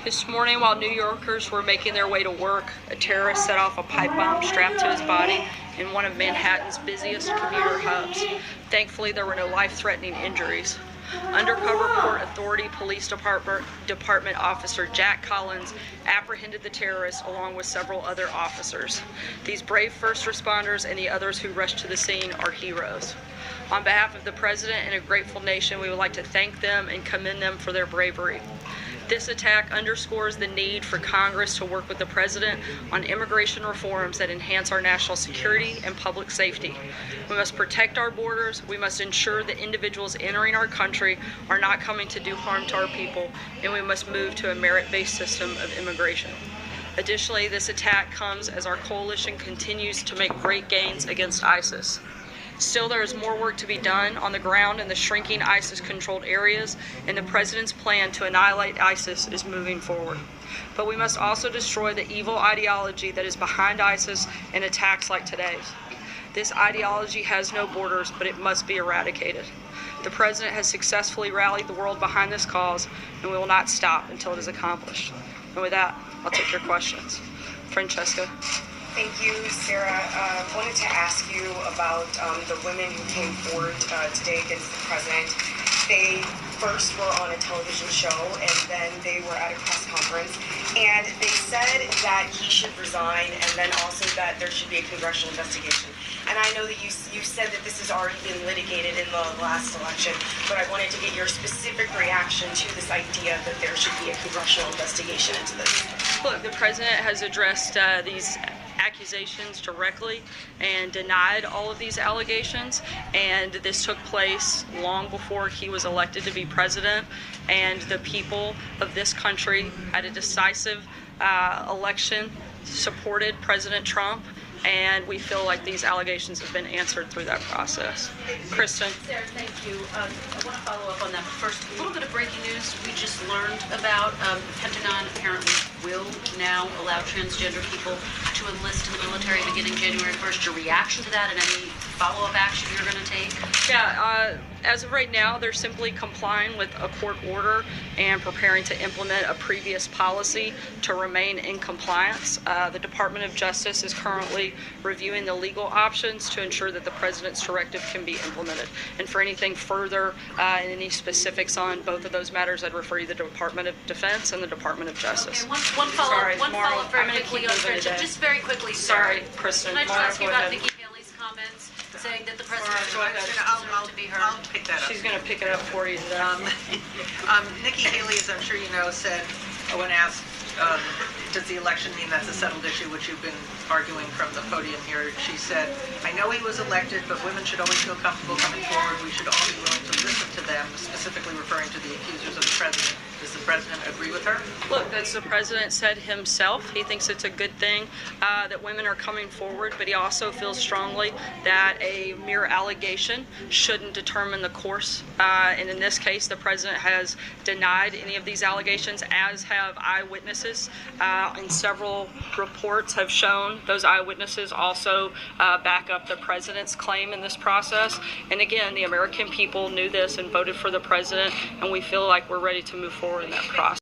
This morning, while New Yorkers were making their way to work, a terrorist set off a pipe bomb strapped to his body in one of Manhattan's busiest commuter hubs. Thankfully, there were no life-threatening injuries. Undercover Port Authority Police Department officer Jack Collins apprehended the terrorist along with several other officers. These brave first responders and the others who rushed to the scene are heroes. On behalf of the President and a grateful nation, we would like to thank them and commend them for their bravery. This attack underscores the need for Congress to work with the President on immigration reforms that enhance our national security and public safety. We must protect our borders. We must ensure that individuals entering our country are not coming to do harm to our people, and we must move to a merit-based system of immigration. Additionally, this attack comes as our coalition continues to make great gains against ISIS. Still, there is more work to be done on the ground in the shrinking ISIS-controlled areas, and the President's plan to annihilate ISIS is moving forward. But we must also destroy the evil ideology that is behind ISIS and attacks like today's. This ideology has no borders, but it must be eradicated. The President has successfully rallied the world behind this cause, and we will not stop until it is accomplished. And with that, I'll take your questions. Francesca. Thank you, Sarah. Wanted to ask you about the women who came forward today against the president. They first were on a television show, and then they were at a press conference, and they said that he should resign, and then also that there should be a congressional investigation. And I know that you said that this has already been litigated in the last election, but I wanted to get your specific reaction to this idea that there should be a congressional investigation into this. Look, the President has addressed these accusations directly and denied all of these allegations, and this took place long before he was elected to be president, and the people of this country at a decisive election supported President Trump, and we feel like these allegations have been answered through that process. Kristen. Sarah, thank you. I want to follow up on that. First, a little bit of breaking news we just learned about. The Pentagon apparently will now allow transgender people to enlist in the military beginning January 1st. Your reaction to that and any follow-up action you're going to take? Yeah, as of right now, they're simply complying with a court order and preparing to implement a previous policy to remain in compliance. The Department of Justice is currently reviewing the legal options to ensure that the President's directive can be implemented. And for anything further and any specifics on both of those matters, I'd refer you to the Department of Defense and the Department of Justice. Okay, one follow-up very quickly on friendship. Just very quickly, Sorry, Kristen. Can I just ask you about Nikki Haley's comments saying that the President I'll to be heard? I'll pick that up. She's going to pick it up for you today. Nikki Haley, as I'm sure you know, said when asked, does the election mean that's a settled issue, which you've been arguing from the podium here, she said, I know he was elected, but women should always feel comfortable coming forward. We should all be willing to listen to them, specifically referring to the accusers of the President. Does the President agree with her? Look, as the President said himself, he thinks it's a good thing that women are coming forward, but he also feels strongly that a mere allegation shouldn't determine the course. And in this case, the President has denied any of these allegations, as have eyewitnesses. And several reports have shown those eyewitnesses also back up the President's claim in this process. And again, the American people knew this and voted for the President, and we feel like we're ready to move forward in that process.